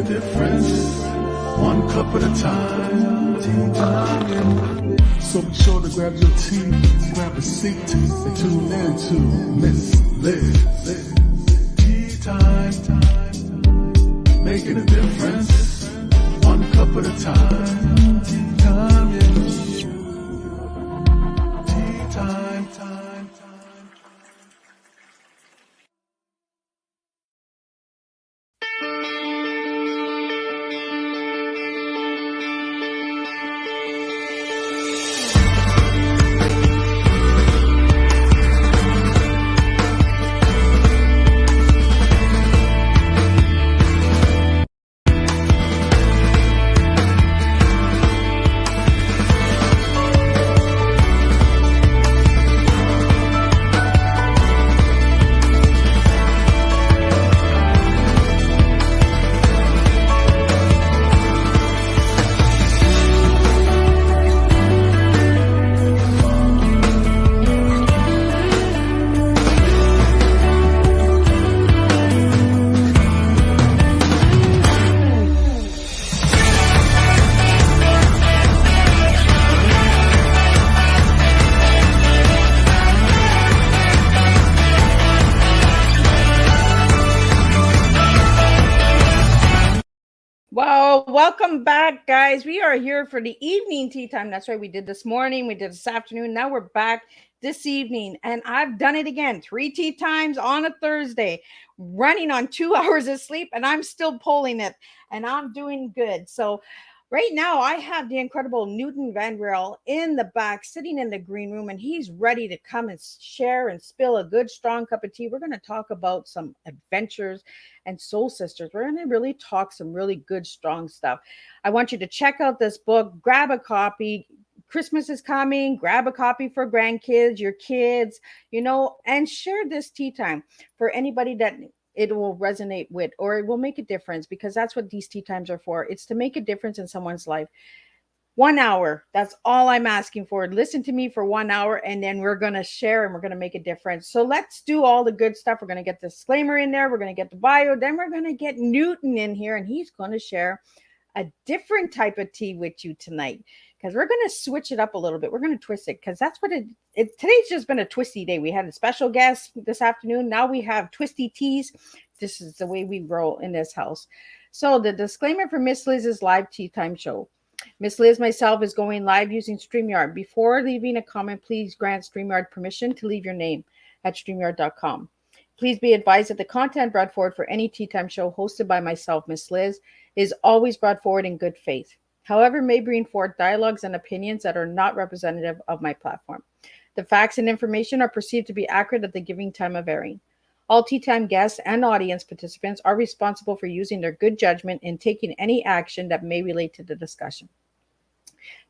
difference, one cup at a time. Tea time. So be sure to grab your tea, grab a seat, and tune in to Miss Liz. Tea time, making a difference, one cup at a time. Tea time, yeah. Tea time, time. Well, welcome back, guys. We are here for the evening tea time. That's right. We did this morning. We did this afternoon. Now we're back this evening. And I've done it again. 3 tea times on a Thursday, running on 2 hours of sleep. And I'm still pulling it. And I'm doing good. So right now, I have the incredible Newton Vanriel in the back, sitting in the green room. And he's ready to come and share and spill a good, strong cup of tea. We're going to talk about some adventures and Soul Sisters. We're going to really talk some really good, strong stuff. I want you to check out this book, grab a copy. Christmas is coming. Grab a copy for grandkids, your kids, and share this tea time for anybody that it will resonate with or it will make a difference, because that's what these tea times are for. It's to make a difference in someone's life. 1 hour. That's all I'm asking for. Listen to me for 1 hour, and then we're going to share and we're going to make a difference. So let's do all the good stuff. We're going to get the disclaimer in there. We're going to get the bio. Then we're going to get Newton in here, and he's going to share a different type of tea with you tonight, because we're going to switch it up a little bit. We're going to twist it, because that's what today's just been a twisty day. We had a special guest this afternoon. Now we have twisty teas. This is the way we roll in this house. So the disclaimer for Miss Liz's live tea time show. Miss Liz, myself, is going live using StreamYard. Before leaving a comment, please grant StreamYard permission to leave your name at StreamYard.com. Please be advised that the content brought forward for any tea time show hosted by myself, Miss Liz, is always brought forward in good faith. However, may bring forth dialogues and opinions that are not representative of my platform. The facts and information are perceived to be accurate at the giving time of airing. All tea time guests and audience participants are responsible for using their good judgment in taking any action that may relate to the discussion.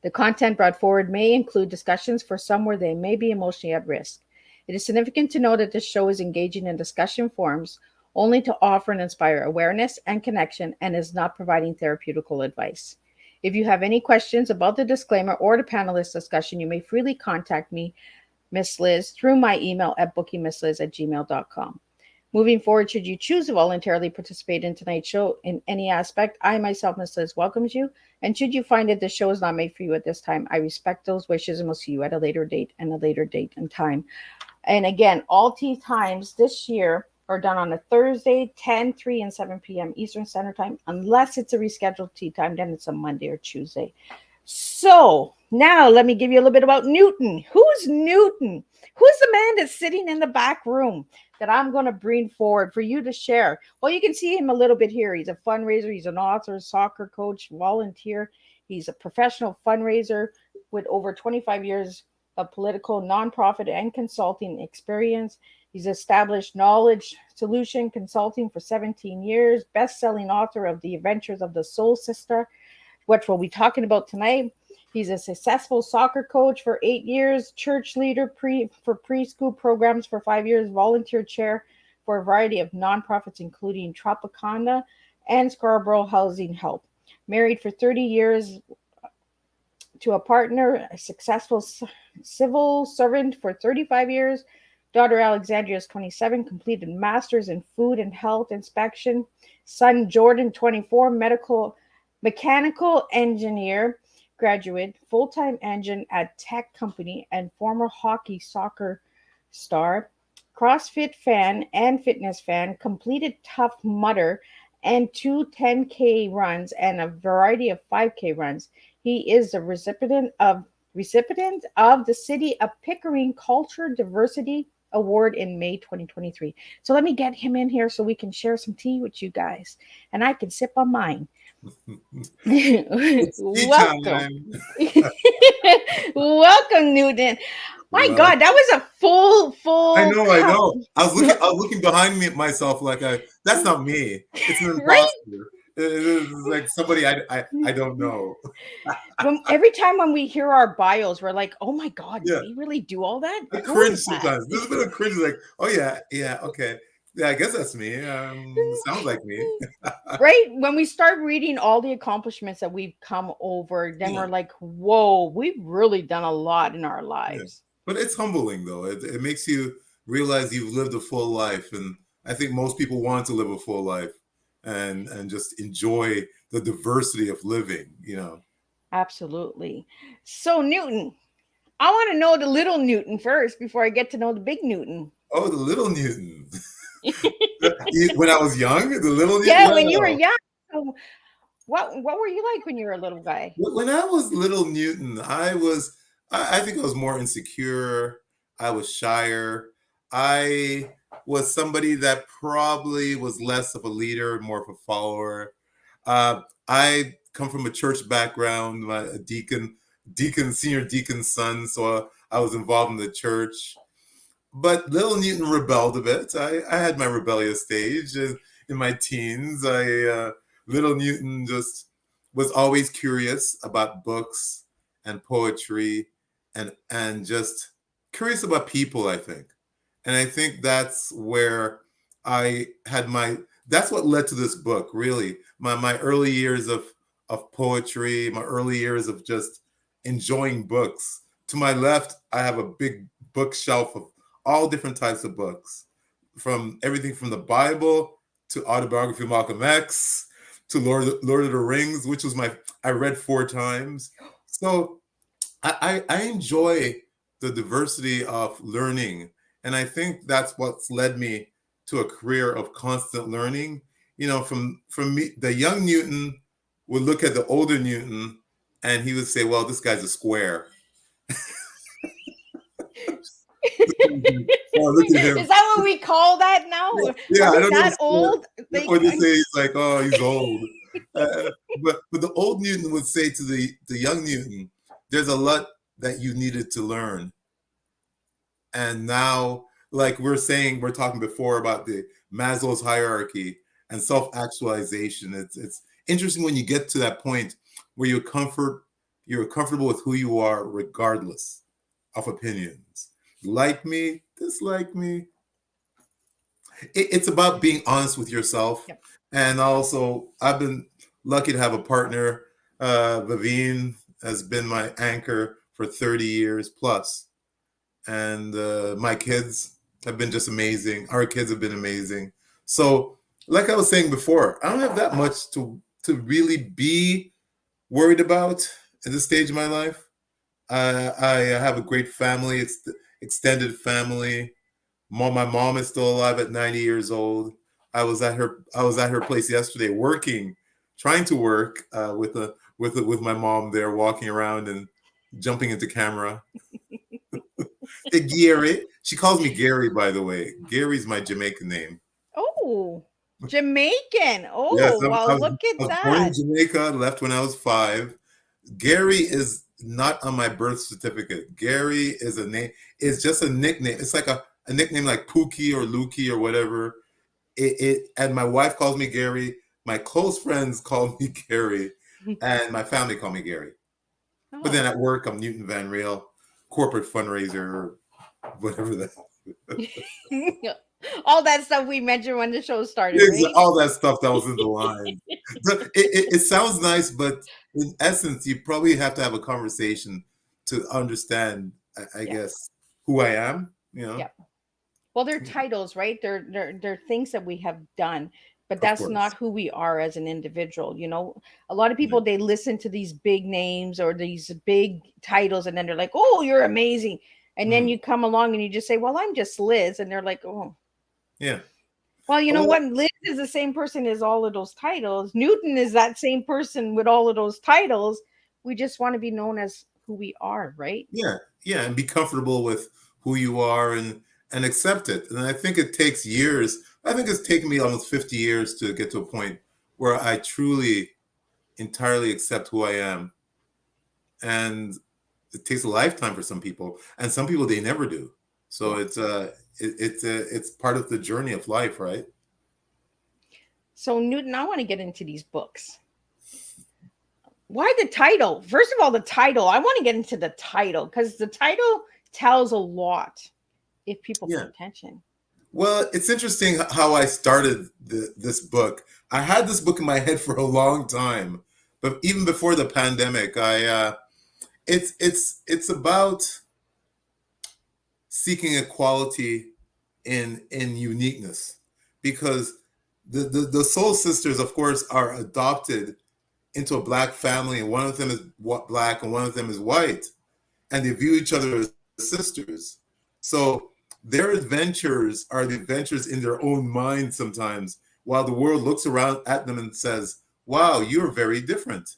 The content brought forward may include discussions for some where they may be emotionally at risk. It is significant to know that this show is engaging in discussion forums only to offer and inspire awareness and connection, and is not providing therapeutical advice. If you have any questions about the disclaimer or the panelist discussion, you may freely contact me, Miss Liz, through my email at bookingmissliz@gmail.com. Moving forward, should you choose to voluntarily participate in tonight's show in any aspect, I myself, Miss Liz, welcomes you. And should you find that the show is not made for you at this time, I respect those wishes and will see you at a later date and time. And again, all tea times this year are done on a Thursday, 10, 3, and 7 p.m. Eastern Standard Time. Unless it's a rescheduled tea time, then it's a Monday or Tuesday. So now let me give you a little bit about Newton. Who's Newton? Who's the man that's sitting in the back room that I'm going to bring forward for you to share? Well, you can see him a little bit here. He's a fundraiser. He's an author, soccer coach, volunteer. He's a professional fundraiser with over 25 years of political, nonprofit, and consulting experience. He's established knowledge solution consulting for 17 years, best-selling author of The Adventures of the Soul Sista, which we'll be talking about tonight. He's a successful soccer coach for 8 years, church leader for preschool programs for 5 years, volunteer chair for a variety of nonprofits, including Tropicana and Scarborough Housing Help. Married for 30 years to a partner, a successful civil servant for 35 years, Daughter Alexandra is 27, completed master's in food and health inspection. Son Jordan, 24, mechanical engineer, graduate, full-time engine at tech company, and former hockey soccer star. CrossFit fan and fitness fan, completed Tough Mudder and two 10K runs and a variety of 5K runs. He is the recipient of the City of Pickering Culture Diversity Award in May 2023. So let me get him in here so we can share some tea with you guys and I can sip on mine. It's tea Welcome. time. Welcome, Newton. My Well, God, that was a I full know, I cup. know. I was looking behind me myself like that's not me. It's an Right? imposter. It's like somebody I don't know. Every time when we hear our bios, we're like, oh my God, did Yeah, we really do all that? I Who cringe is that? sometimes. There's a bit of cringe, like, oh yeah, yeah, okay, yeah, I guess that's me. Sounds like me. Right? When we start reading all the accomplishments that we've come over, then Yeah, we're like, whoa, we've really done a lot in our yeah. lives. But it's humbling though. It makes you realize you've lived a full life, and I think most people want to live a full life and just enjoy the diversity of living. Absolutely. So, Newton, I want to know the little Newton first before I get to know the big Newton. Oh, the little Newton. When I was young, the little Newton. Yeah, when you were Wow. young. So what were you like when you were a little guy? When I was little Newton, I think I was more insecure. I was shyer. I was somebody that probably was less of a leader, more of a follower. I come from a church background, a senior deacon's son, so I was involved in the church. But little Newton rebelled a bit. I had my rebellious stage in my teens. Little Newton just was always curious about books and poetry and just curious about people, I think. And I think that's where I had that's what led to this book, really. My early years of poetry, my early years of just enjoying books. To my left, I have a big bookshelf of all different types of books, from everything from the Bible to autobiography of Malcolm X to Lord of the Rings, which was I read 4 times. So I enjoy the diversity of learning. And I think that's what's led me to a career of constant learning. From me, the young Newton would look at the older Newton and he would say, well, this guy's a square. Oh, look at him. Is that what we call that now? Yeah, Are I we don't know. that old? Or they say he's like, oh, he's old. But the old Newton would say to the young Newton, there's a lot that you needed to learn. And now, like we're talking before about the Maslow's hierarchy and self-actualization. It's interesting when you get to that point where you're comfortable with who you are, regardless of opinions. Like me, dislike me. It's about being honest with yourself. Yep. And also, I've been lucky to have a partner. Vivine has been my anchor for 30 years plus. And my kids have been just amazing. Our kids have been amazing. So, like I was saying before, I don't have that much to really be worried about at this stage of my life. I have a great family. It's the extended family. My mom is still alive at 90 years old. I was at her place yesterday working, trying to work with my mom there, walking around and jumping into camera. Hey, Gary. She calls me Gary, by the way. Gary's my Jamaican name. Oh, Jamaican. Yes, Oh, well, look I at was born in that. Jamaica, left when I was 5. Gary is not on my birth certificate. Gary is a name. It's just a nickname. It's like a nickname like Pookie or Lukey or whatever. And my wife calls me Gary. My close friends call me Gary, and my family call me Gary. But then Oh. at work, I'm Newton Vanriel, corporate fundraiser, or whatever that. All that stuff we mentioned when the show started, right? All that stuff that was in the line. It sounds nice, but in essence, you probably have to have a conversation to understand, I Yeah. guess, who I am. Yeah. Well, they're titles, right? They're things that we have done, but Of that's course. not who we are as an individual. You know, a lot of Yeah. people, they listen to these big names or these big titles, and then they're like, "Oh, you're amazing," and then Mm. you come along and you just say, "Well, I'm just Liz," and they're like, "Oh." Yeah. Well, you know Well, what? Liz is the same person as all of those titles. Newton is that same person with all of those titles. We just want to be known as who we are, right? yeah, yeah, and be comfortable with who you are and accept it. And I think it takes years. I think it's taken me almost 50 years to get to a point where I truly entirely accept who I am. And it takes a lifetime for some people, and some people they never do. So Yeah. it's part of the journey of life, right? So, Newton, I want to get into these books. Why the title? First of all, the title. I want to get into the title because the title tells a lot if people pay Yeah. attention. Well, it's interesting how I started this book. I had this book in my head for a long time, but even before the pandemic, it's about seeking equality in uniqueness, because the Soul Sisters, of course, are adopted into a black family, and one of them is black and one of them is white, and they view each other as sisters. So their adventures are the adventures in their own mind sometimes, while the world looks around at them and says, "Wow, you're very different."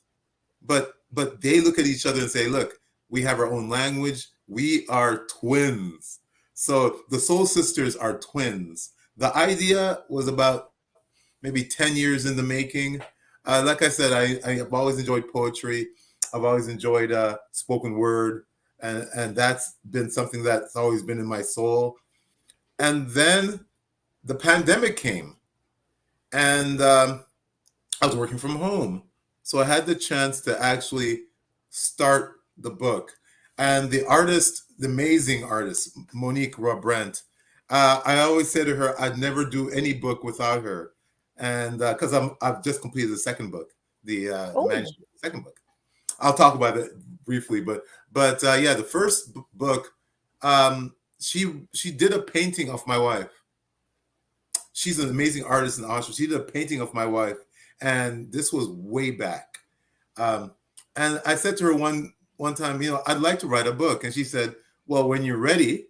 But they look at each other and say, "Look, we have our own language. We are twins." So the Soul Sisters are twins. The idea was about maybe 10 years in the making. Like I said, I have always enjoyed poetry. I've always enjoyed spoken word, and that's been something that's always been in my soul. And then the pandemic came, and I was working from home. So I had the chance to actually start the book. And the artist, the amazing artist, Monique Brent, I always say to her, I'd never do any book without her. And because I've just completed the second book, the Oh, manuscript, second book. I'll talk about it briefly, but yeah, the first book, she did a painting of my wife. She's an amazing artist and author. She did a painting of my wife, and this was way back. Um, and I said to her one time, I'd like to write a book, and she said, "Well, when you're ready,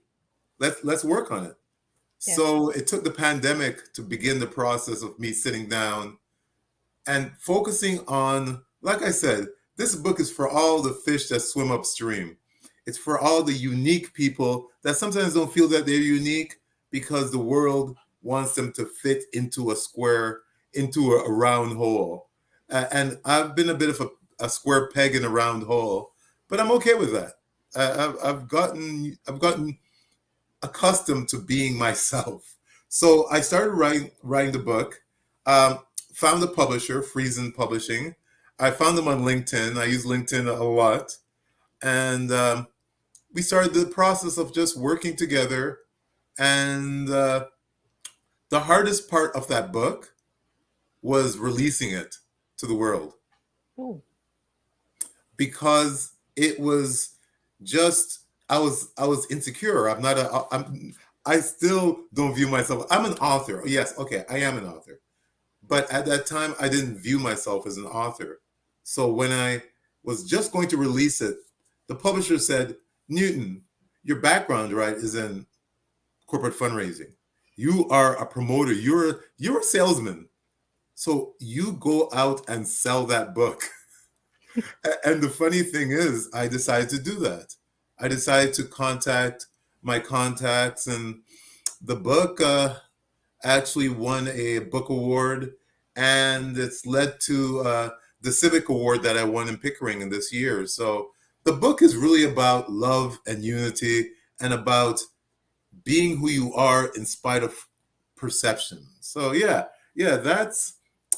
let's work on it." yes. So it took the pandemic to begin the process of me sitting down and focusing on, like I said, this book is for all the fish that swim upstream. It's for all the unique people that sometimes don't feel that they're unique because the world wants them to fit into a square, into a round hole. And I've been a bit of a square peg in a round hole, but I'm okay with that. I've gotten accustomed to being myself. So I started writing the book. Um, Found a publisher, Friesen Publishing. I found them on LinkedIn. I use LinkedIn a lot, and we started the process of just working together. And the hardest part of that book was releasing it to the world, Oh, because it was just I was insecure. I still don't view myself. I'm an author. Yes, okay, I am an author. But at that time, I didn't view myself as an author. So when I was just going to release it, the publisher said, "Newton, your background, right, is in corporate fundraising. You are a promoter. You're a salesman. So you go out and sell that book." And the funny thing is, I decided to do that. I decided to contact my contacts, and the book actually won a book award, and it's led to the Civic Award that I won in Pickering in this year. So the book is really about love and unity, and about being who you are in spite of perception. So yeah, that's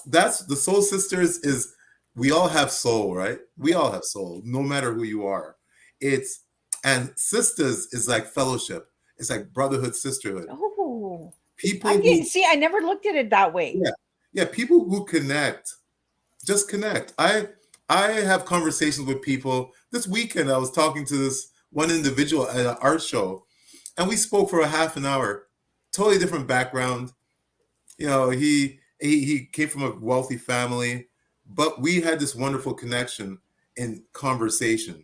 the Soul Sisters. Is we all have soul, right? We all have soul, no matter who you are. It's And sisters is like fellowship. It's like brotherhood, sisterhood. oh. People I who didn't see. I never looked at it that way. Yeah, yeah, people who connect, just connect. I have conversations with people. This weekend I was talking to this one individual at an art show, and we spoke for a half an hour. totally different background. You know, he came from a wealthy family, but we had this wonderful connection in conversation.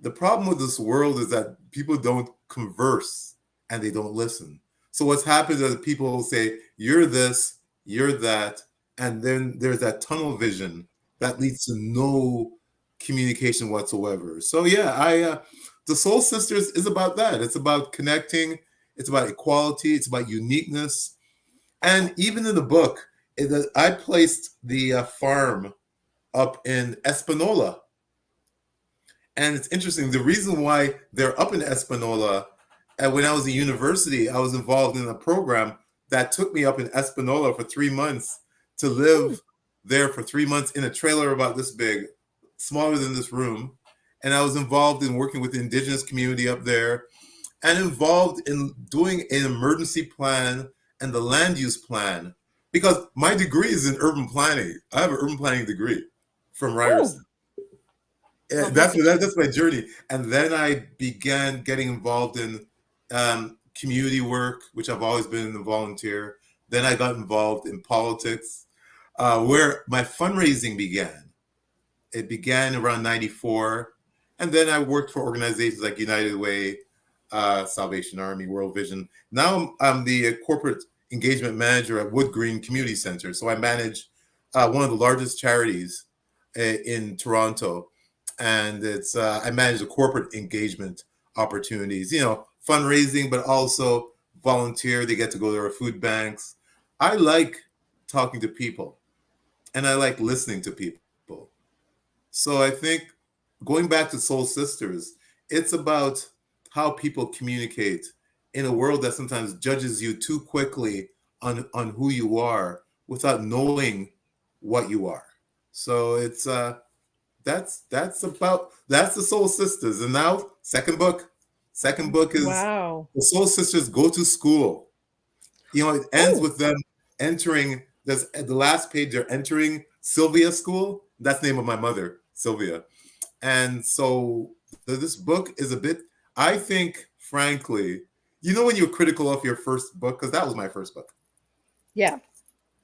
The problem with this world is that people don't converse and they don't listen. So what's happened is that people will say, you're this, you're that, and then there's that tunnel vision that leads to no communication whatsoever. So yeah, the Soul Sisters is about that. It's about connecting. It's about equality. It's about uniqueness. And even in the book, I placed the farm up in Espanola. And it's interesting. The reason why they're up in Espanola, and when I was in university, I was involved in a program that took me up in Espanola for 3 months to live there for 3 months in a trailer about this big, smaller than this room. And I was involved in working with the indigenous community up there and involved in doing an emergency plan and the land use plan because my degree is in urban planning. I have an urban planning degree from Ryerson. That's my journey. And then I began getting involved in community work, which I've always been a volunteer. Then I got involved in politics, where my fundraising began. It began around 94. And then I worked for organizations like United Way, Salvation Army, World Vision. Now I'm the corporate engagement manager at Wood Green Community Center. So I manage one of the largest charities in Toronto. And it's I manage the corporate engagement opportunities, you know, fundraising, but also volunteer. They get to go to our food banks. I like talking to people and I like listening to people. So I think going back to Soul Sisters, it's about how people communicate in a world that sometimes judges you too quickly on who you are without knowing what you are. So it's that's the Soul Sisters. And now second book is the Soul Sisters go to school. You know, it ends with them entering, there's at the last page, they're entering Sylvia School. That's the name of my mother, Sylvia. And so this book is a bit, I think, frankly, you know, when you're critical of your first book, because that was my first book. Yeah.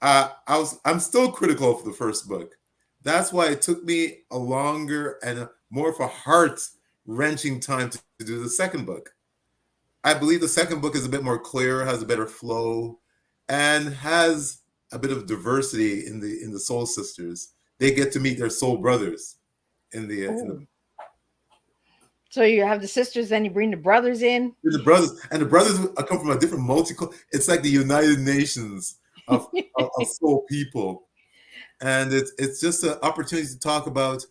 I'm still critical of the first book. That's why it took me a longer and more of a heart-wrenching time to do the second book. I believe the second book is a bit more clear, has a better flow, and has a bit of diversity in the Soul Sisters. They get to meet their soul brothers in the So you have the sisters, then you bring the brothers in. The brothers come from a different it's like the United Nations of soul people. And it's just an opportunity to talk about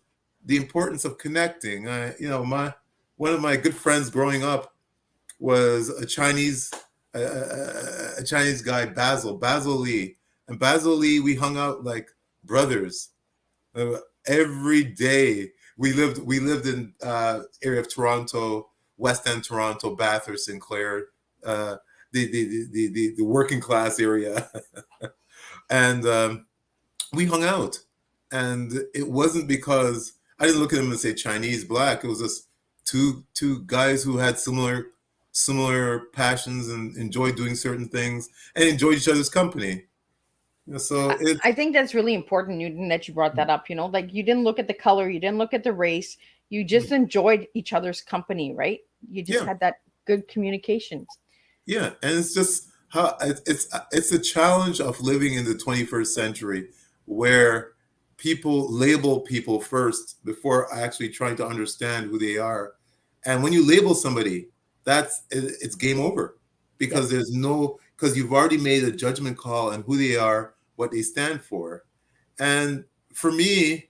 the importance of connecting. You know, one of my good friends growing up was a Chinese guy, Basil Lee. And Basil Lee, we hung out like brothers every day. We lived in area of Toronto, West End Toronto, Bathurst, Sinclair, the working class area, and we hung out. And it wasn't because I didn't look at him and say Chinese, black. It was just two guys who had similar passions and enjoyed doing certain things and enjoyed each other's company. So I think that's really important, Newton, that you brought that up. You know, like you didn't look at the color, you didn't look at the race, you just enjoyed each other's company, right? You just had that good communication. Yeah, and it's just how it's a challenge of living in the 21st century where people label people first before actually trying to understand who they are. And when you label somebody, it's game over because because you've already made a judgment call on who they are, what they stand for. And for me,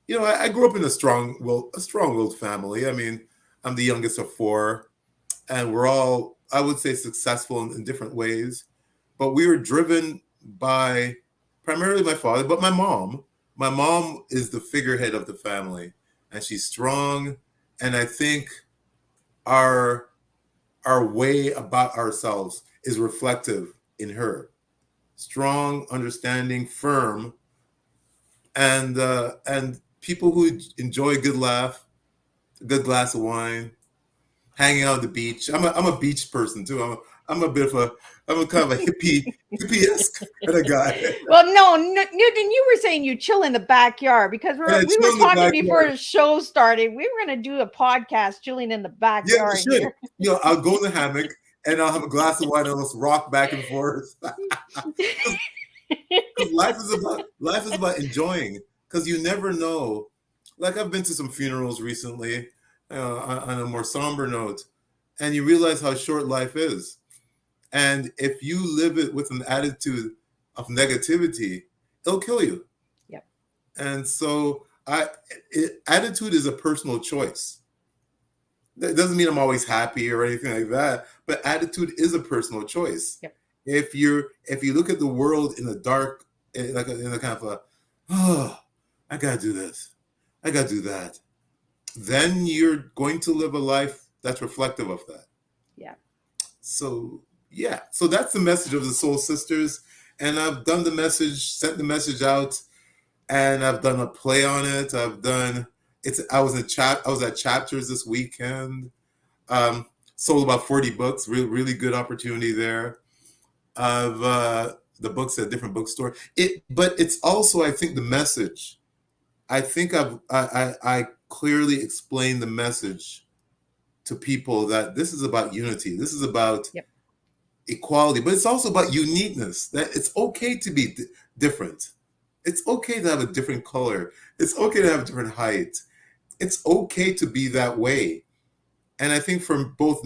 you know, I grew up in a strong-willed family. I mean, I'm the youngest of four, and we're all, I would say, successful in different ways. But we were driven by primarily my father, but my mom. My mom is the figurehead of the family, and she's strong. And I think our way about ourselves is reflective in her. Strong, understanding, firm, and people who enjoy a good laugh, a good glass of wine, hanging out at the beach. I'm a beach person too. I'm a kind of a hippie-esque kind of guy. Well, no, Newton, you were saying you chill in the backyard because And I we chill were in the talking before backyard. the show started. We were going to do a podcast chilling in the Yeah, you backyard should. here. You know, I'll go in the hammock and I'll have a glass of wine and I'll just rock back and forth. Because life is about enjoying. Because you never know. Like I've been to some funerals recently, on a more somber note, and you realize how short life is. And if you live it with an attitude of negativity, it'll kill you. Yep. And so, attitude is a personal choice. That doesn't mean I'm always happy or anything like that, but attitude is a personal choice. Yep. If you look at the world in the dark, in a kind of a, oh, I gotta do this, I gotta do that, then you're going to live a life that's reflective of that. Yeah. So yeah, so that's the message of the Soul Sisters, and I've done the message, sent the message out, and I've done a play on it. I was at Chapters this weekend. Sold about 40 books. Really good opportunity there. Of the books at a different bookstore. But it's also, I think, the message. I think I clearly explained the message to people that this is about unity. This is about equality, but it's also about uniqueness. That it's okay to be different. It's okay to have a different color. It's okay to have a different height. It's okay to be that way. And I think for both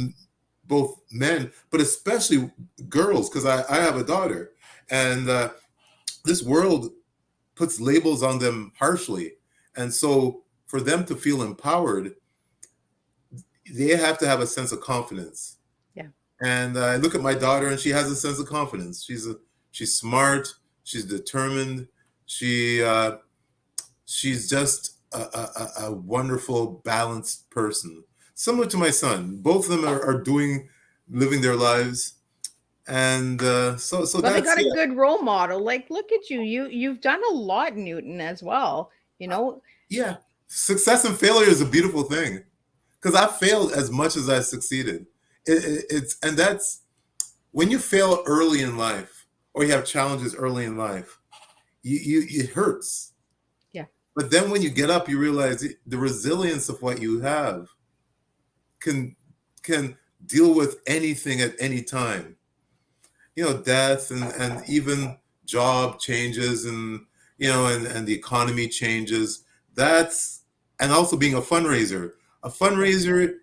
men, but especially girls, because I have a daughter, and this world puts labels on them harshly. And so for them to feel empowered, they have to have a sense of confidence. Yeah. And I look at my daughter, and she has a sense of confidence. She's smart. She's determined. She's just a wonderful, balanced person. Similar to my son. Both of them are living their lives. And so But that's they got it. a good role model. Like, look at you. You've done a lot, Newton, as well. You know? Yeah. Success and failure is a beautiful thing. Because I failed as much as I succeeded. And that's when you fail early in life, or you have challenges early in life, it hurts. Yeah. But then when you get up, you realize the resilience of what you have can deal with anything at any time. You know, death and even job changes, and and the economy changes. And also being a fundraiser. A fundraiser,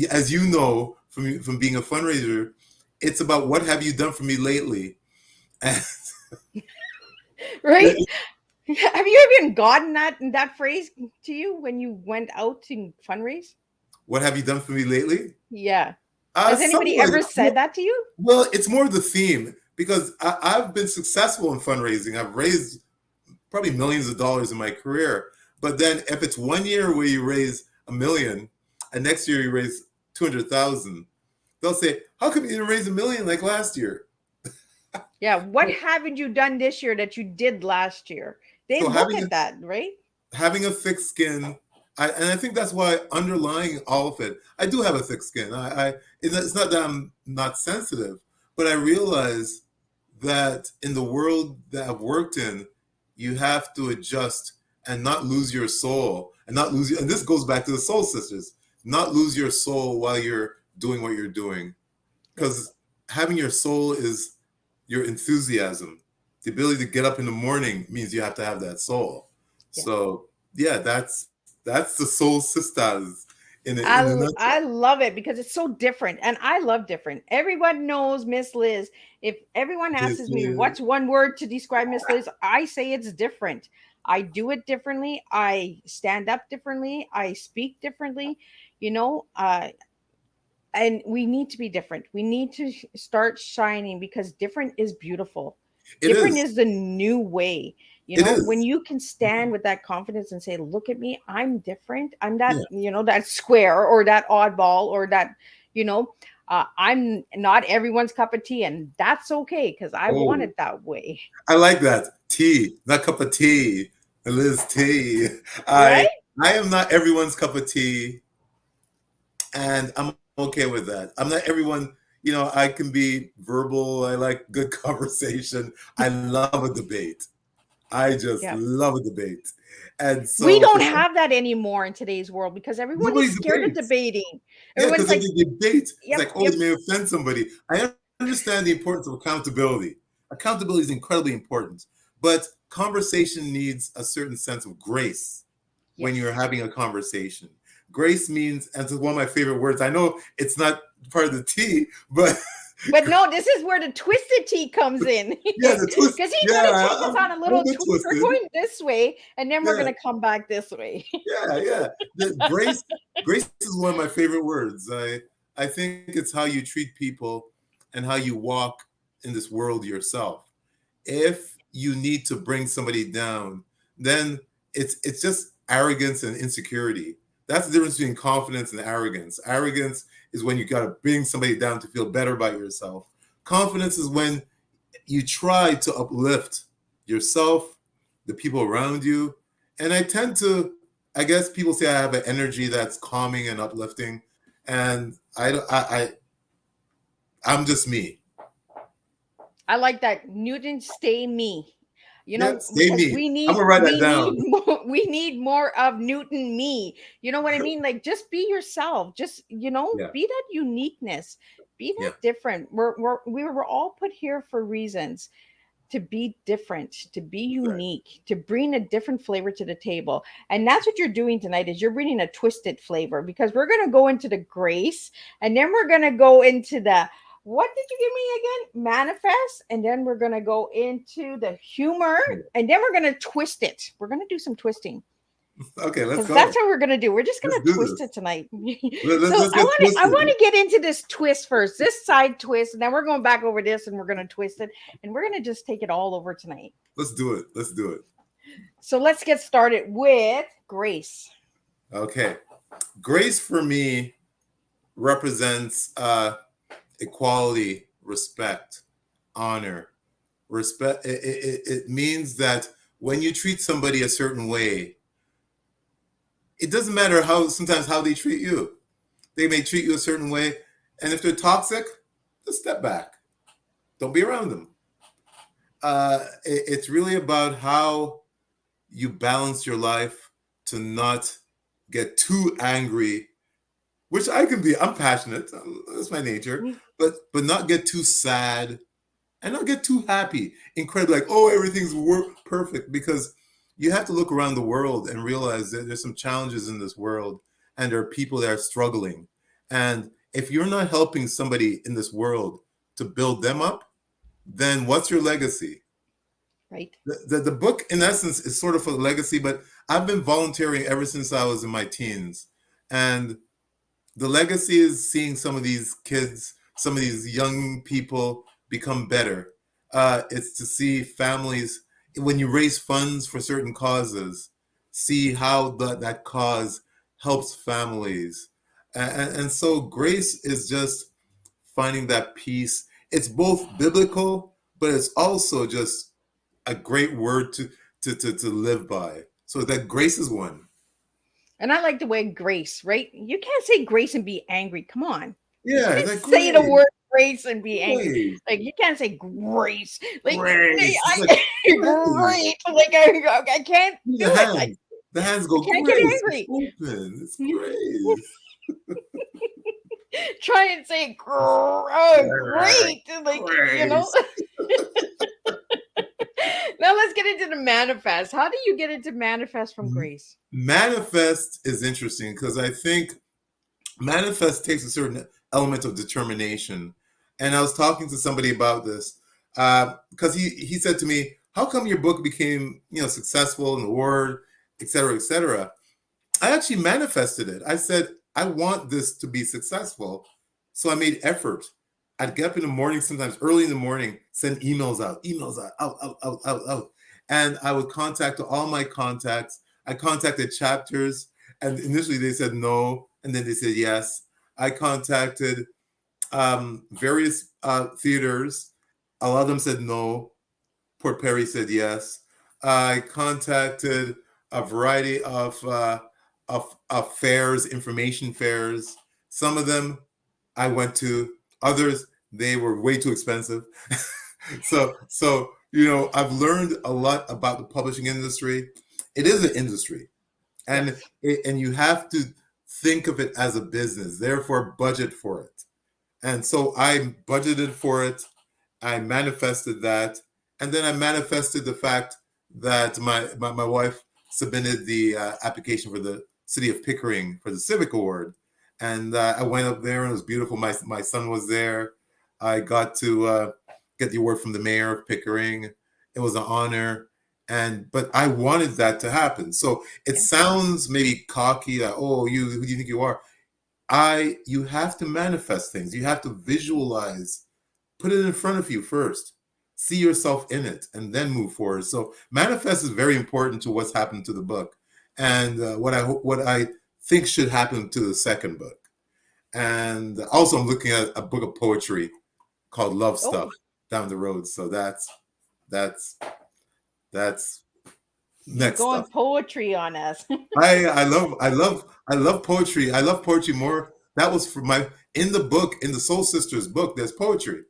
as you know from being a fundraiser, it's about what have you done for me lately. Right? Have you even gotten that phrase to you when you went out to fundraise? What have you done for me lately? Yeah. Has anybody Something like ever that. said that to you? Well, it's more the theme, because I've been successful in fundraising. I've raised probably millions of dollars in my career. But then if it's 1 year where you raise $1 million and next year you raise 200,000, they'll say, how come you didn't raise $1 million like last year? Yeah. What haven't you done this year that you did last year? They look at that, right? Having a thick skin. And I think that's why underlying all of it, I do have a thick skin. It's not that I'm not sensitive, but I realize that in the world that I've worked in, you have to adjust and not lose your soul, and this goes back to the Soul Sisters, not lose your soul while you're doing what you're doing. Because having your soul is your enthusiasm. The ability to get up in the morning means you have to have that soul. Yeah. So yeah, that's the Soul Sistas in a nutshell. I love it because it's so different, and I love different. Everyone knows Miss Liz. If everyone asks me what's one word to describe Miss Liz, I say it's different. I do it differently. I stand up differently. I speak differently. And we need to be different. We need to start shining, because different is beautiful. Different is the new way. When you can stand with that confidence and say, look at me, I'm different. I'm that, that square or that oddball or that, I'm not everyone's cup of tea, and that's okay, because I want it that way. I like that. Tea, not cup of tea. Liz tea. Right? I am not everyone's cup of tea, and I'm okay with that. I'm not everyone. I can be verbal. I like good conversation. I love a debate. I just Yeah. love a debate. And We so for don't some, have that anymore in today's world because everyone is nobody scared of debates. debating. Yeah, Everyone's because if like, they debate, it's yep, like, oh, yep, you may offend somebody. I understand the importance of accountability. Accountability is incredibly important, but conversation needs a certain sense of grace when you're yes. having a conversation. Grace means, and it's one of my favorite words. I know it's not part of the tea, but But no, this is where the twisted tea comes in. yeah, the twist. Because he's going to Yeah, take us on a I'm a little bit twist. We're twisted. going this way, and then we're Yeah, going to come back this way. yeah. Grace is one of my favorite words. I think it's how you treat people and how you walk in this world yourself. If you need to bring somebody down, then it's just arrogance and insecurity. That's the difference between confidence and arrogance. Arrogance is when you got to bring somebody down to feel better about yourself. Confidence is when you try to uplift yourself, the people around you. And I guess people say I have an energy that's calming and uplifting. And I'm just me. I like that. Newton, stay me. Yeah, stay Because me. I'm gonna write that down. we need more of Newton me. You know what I mean? Like just be yourself. Just, Yeah, be that uniqueness. Be yeah, that different. We were all put here for reasons to be different, to be exactly. unique, to bring a different flavor to the table. And that's what you're doing tonight is you're bringing a twisted flavor because we're going to go into the grace and then we're going to go into the what did you give me again? Manifest. And then we're going to go into the humor and then we're going to twist it. We're going to do some twisting Okay, let's because that's go. what we're going to do. We're just going Let's to do twist this. it tonight. So Let's get I twisted. want to get into this twist first, this side twist, and then we're going back over this and we're going to twist it and we're going to just take it all over tonight. Let's do it. Let's do it. So let's get started with grace. Okay. Grace for me represents equality, respect, honor. Respect. It means that when you treat somebody a certain way, it doesn't matter sometimes how they treat you. They may treat you a certain way, and if they're toxic, just step back. Don't be around them. It's really about how you balance your life to not get too angry, which I can be. I'm passionate. That's my nature. But not get too sad and not get too happy. Incredibly like, oh, everything's perfect, because you have to look around the world and realize that there's some challenges in this world and there are people that are struggling. And if you're not helping somebody in this world to build them up, then what's your legacy? Right. The book, in essence, is sort of a legacy, but I've been volunteering ever since I was in my teens. And the legacy is seeing some of these kids, some of these young people become better. It's to see families, when you raise funds for certain causes, see how that cause helps families. And so grace is just finding that peace. It's both biblical, but it's also just a great word to live by. So that grace is one. And I like the way grace, right? You can't say grace and be angry. Come on. You Yeah, can't that say the grace. word grace and be angry. Grace. Like you can't say grace. Like Grace. It's I like grace. great. Like I can't do The it. hands. The hands I go, can't get grace. It's angry. open. It's grace. Try and say great. Like Grace. Now let's get into the manifest. How do you get into manifest from grace? Manifest is interesting because I think manifest takes a certain element of determination. And I was talking to somebody about this because he said to me, how come your book became successful in the word, et cetera, et cetera? I actually manifested it. I said, I want this to be successful. So I made effort. I'd get up in the morning, sometimes early in the morning, send emails out. And I would contact all my contacts. I contacted chapters, and initially they said no, and then they said yes. I contacted various theaters. A lot of them said no. Port Perry said yes. I contacted a variety of fairs, information fairs. Some of them I went to. Others, they were way too expensive. So I've learned a lot about the publishing industry. It is an industry, and Yes. and you have to think of it as a business. Therefore, budget for it. And so I budgeted for it. I manifested that, and then I manifested the fact that my wife submitted the application for the city of Pickering for the Civic Award, and I went up there and it was beautiful. My son was there. I got to get the award from the mayor of Pickering. It was an honor, but I wanted that to happen. So it Yeah. sounds maybe cocky, that who do you think you are? You have to manifest things. You have to visualize, put it in front of you first, see yourself in it, and then move forward. So manifest is very important to what's happened to the book, and what I think should happen to the second book. And also, I'm looking at a book of poetry called Love Stuff Oh, down the road. So that's you're next going stuff. poetry on us. I love poetry. I love poetry more. That was for in the book, in the Soul Sisters book, there's poetry.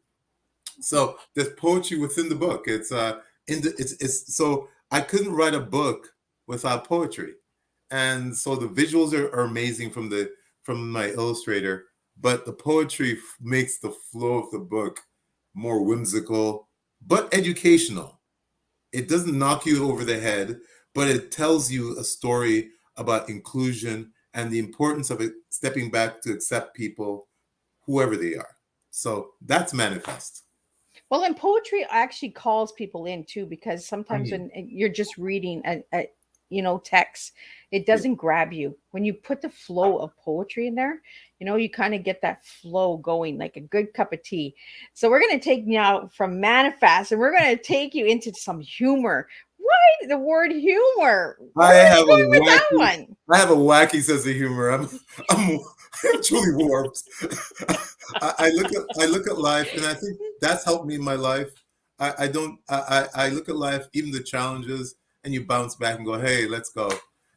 So there's poetry within the book. It's so I couldn't write a book without poetry. And so the visuals are amazing from my illustrator, but the poetry makes the flow of the book more whimsical but educational. It doesn't knock you over the head, but it tells you a story about inclusion and the importance of it, stepping back to accept people, whoever they are. So that's manifest. Well, and poetry actually calls people in too, because I sometimes mean, when you're just reading text, it yeah. doesn't grab you. When you put the flow of poetry in there, you kind of get that flow going like a good cup of tea. So we're going to take you out from manifest and we're going to take you into some humor. Why the word humor? Where I are have you a going with that wacky, one? I have a wacky sense of humor. I'm truly warped. I look at life, and I think that's helped me in my life. I don't. I look at life, even the challenges, and you bounce back and go, "Hey, let's go."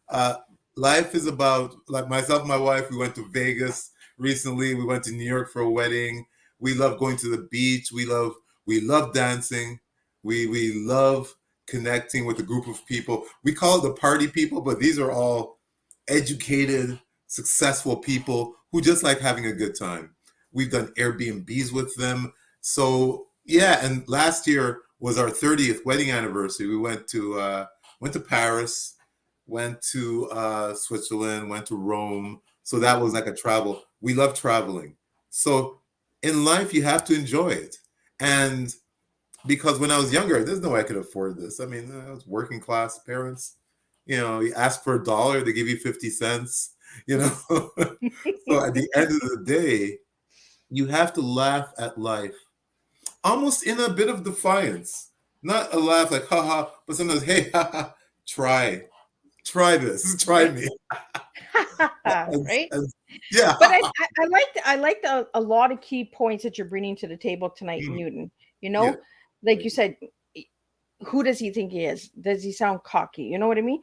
Uh, Life is about, like, myself and my wife. We went to Vegas recently. We went to New York for a wedding. We love going to the beach. We love dancing. We love connecting with a group of people. We call it the party people, but these are all educated, successful people who just like having a good time. We've done Airbnbs with them. So yeah, and last year was our 30th wedding anniversary. We went to Paris, went to Switzerland, went to Rome. So that was like a travel. We love traveling. So in life, you have to enjoy it. And because when I was younger, there's no way I could afford this. I mean, I was working class parents. You ask for $1, they give you 50 cents, you know. So at the end of the day, you have to laugh at life almost in a bit of defiance. Not a laugh like, haha, but sometimes, hey, haha, try this, try me. And, Right? and, yeah. But I liked a lot of key points that you're bringing to the table tonight, Mm, Newton. yeah. Like you said, who does he think he is? Does he sound cocky? You know what I mean?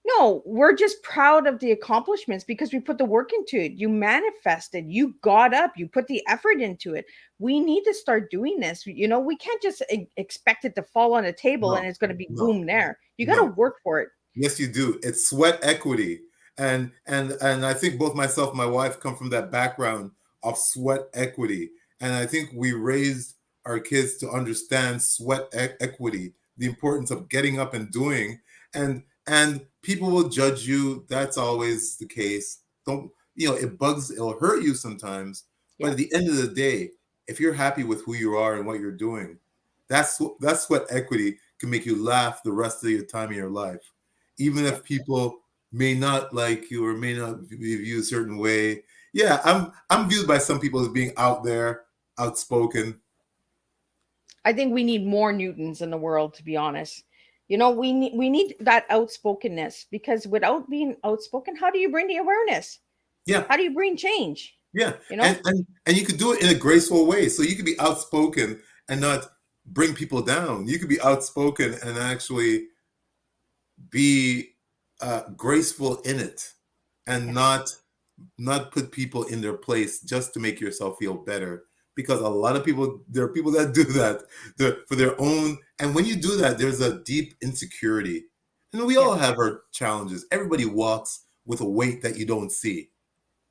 No, we're just proud of the accomplishments because we put the work into it. You manifested, you got up, you put the effort into it. We need to start doing this. We can't just expect it to fall on a table No, and it's going to be no, boom there. You got to no. work for it. Yes, you do. It's sweat equity. And I think both myself and my wife come from that background of sweat equity. And I think we raised our kids to understand sweat equity, the importance of getting up and doing. And people will judge you. That's always the case. Don't, it'll hurt you sometimes. But Yeah. at the end of the day, if you're happy with who you are and what you're doing, that's sweat equity can make you laugh the rest of your time in your life, even Yeah. if people may not like you or may not view you a certain way. Yeah, I'm viewed by some people as being out there, outspoken. I think we need more Newtons in the world, to be honest. We need that outspokenness because without being outspoken, how do you bring the awareness? Yeah, How do you bring change? yeah, You and know? and you could do it in a graceful way. So you could be outspoken and not bring people down. You could be outspoken and actually be graceful in it, and Yeah. not put people in their place just to make yourself feel better, because a lot of people, there are people that do that for their own. And when you do that, there's a deep insecurity. And we Yeah. all have our challenges. Everybody walks with a weight that you don't see,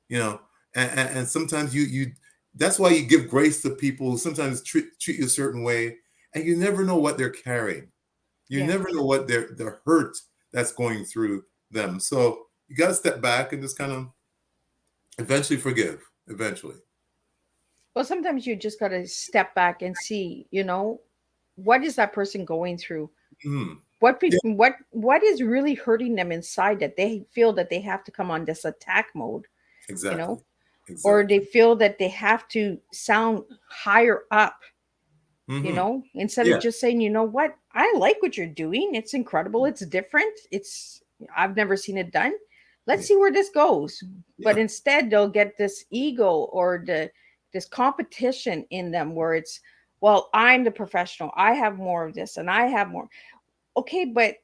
you know, and sometimes you that's why you give grace to people who sometimes treat you a certain way, and you never know what they're carrying. You Yeah. never know what their hurt that's going through them. So you got to step back and just kind of eventually forgive. Eventually. Well, sometimes you just got to step back and see, you know, what is that person going through? Mhm. What Yeah, what is really hurting them inside that they feel that they have to come on this attack mode, you exactly. know, or they Exactly. feel that they have to sound higher up, you Hmm. know, instead of Yeah. just saying, you know what, I like what you're doing. It's incredible. It's different. I've never seen it done. Let's Yeah. see where this goes. But Yeah. instead, they'll get this ego or this competition in them where it's, well, I'm the professional. I have more of this and I have more. Okay, but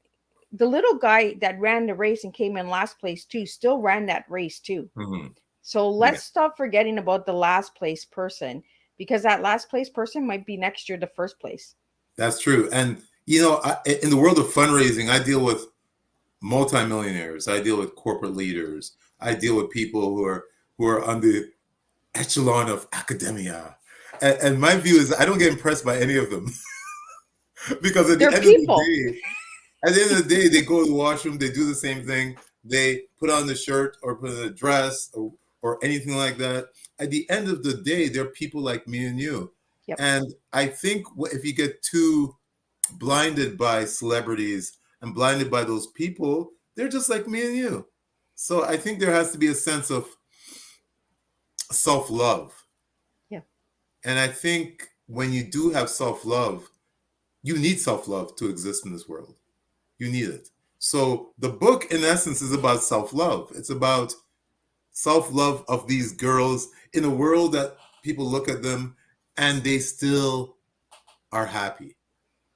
the little guy that ran the race and came in last place too still ran that race too. Hmm. So Yeah. let's stop forgetting about the last place person, because that last place person might be next year the first place. That's true. And in the world of fundraising, I deal with multimillionaires. I deal with corporate leaders. I deal with people who are on the echelon of academia. And my view is I don't get impressed by any of them because at the They're end of the people. day, at the end of the day, they go to the washroom, they do the same thing. They put on the shirt or put on a dress or anything like that. At the end of the day, they're people like me and you. Yep. And I think if you get too blinded by celebrities and blinded by those people, they're just like me and you. So I think there has to be a sense of self-love. Yeah. And I think when you do have self-love, you need self-love to exist in this world. You need it. So the book, in essence, is about self-love. It's about self-love of these girls in a world that people look at them and they still are happy.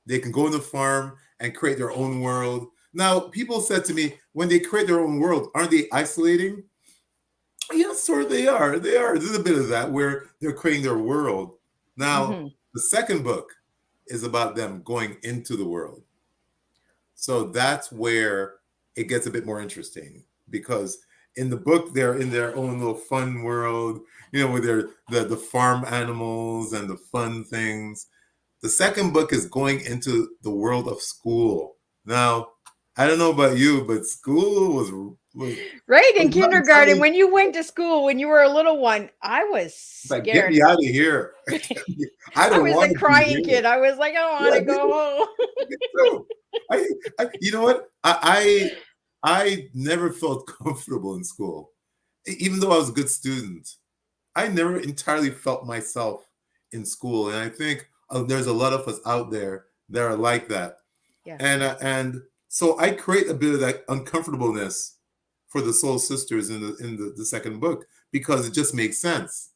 They can go on the farm and create their own world. Now, people said to me, when they create their own world, aren't they isolating? Yes, sort of they are. They are. There's a bit of that where they're creating their world. Now, Hmm. the second book is about them going into the world. So that's where it gets a bit more interesting because in the book they're in their own little fun world, with the farm animals and the fun things. The second book is going into the world of school. Now, I don't know about you, but school Right, in was not kindergarten, entirely when you went to school, when you were a little one, I was like get scared. me out of here. I I don't was want a to be crying here. kid. I was like, I want Yeah, to go home. me too. You know what? I never felt comfortable in school, even though I was a good student. I never entirely felt myself in school, and I think there's a lot of us out there that are like that. Yeah. And so I create a bit of that uncomfortableness for the Soul Sisters in the second book because it just makes sense.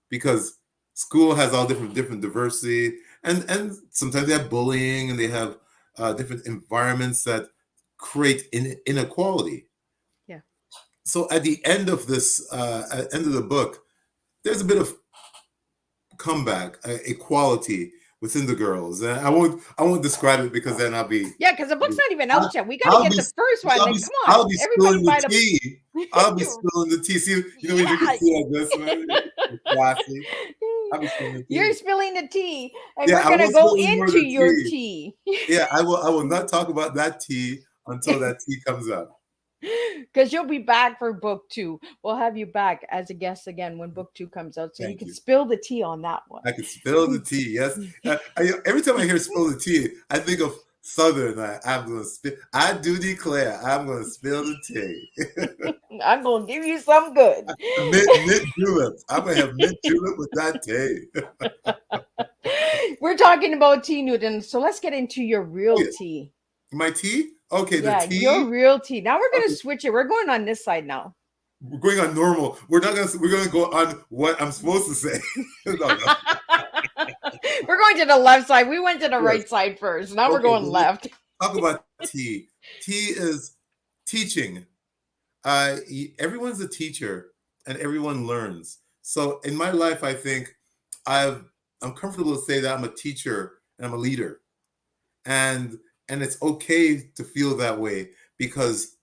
Because school has all different diversity, and sometimes they have bullying and they have different environments that create inequality. Yeah. So at the end of at the end of the book, there's a bit of comeback, equality within the girls. And I won't describe it because then Yeah, because the book's not even out I'll, yet. We got to I'll get be the first one. I'll be Then come on, I'll be everybody spilling the buy the. tea. I'll be spilling the tea. See, when you drink Yeah. a tea like this, man, it's classy. I'll be spilling the You're tea. spilling the tea, and Yeah, we're I gonna won't go spill any more of into the your tea. tea. Yeah, I will not talk about that tea until that tea comes up. Because you'll be back for book two. We'll have you back as a guest again when book two comes out, so you Thank can you. spill the tea on that one. I can spill the tea. Yes. Every time I hear spill the tea, I think of Southern. I'm going to spill. I do declare I'm going to spill the tea. I'm gonna give you some good. Mint juleps. I'm going to have mint julep with that tea. We're talking about tea, Newton. So let's get into your Oh, real yeah. tea. My tea? Okay, the Yeah, your tea. real tea. Now we're gonna Okay, switch it. We're going on this side now. we're going on normal. We're going to go on what I'm supposed to say. No. We're going to the left side. We went to the Yes. right side first. Now we're Okay, going well, let's left. talk about tea. Tea is teaching. Everyone's a teacher and everyone learns. So in my life, I think I'm comfortable to say that I'm a teacher and I'm a leader, and it's okay to feel that way, because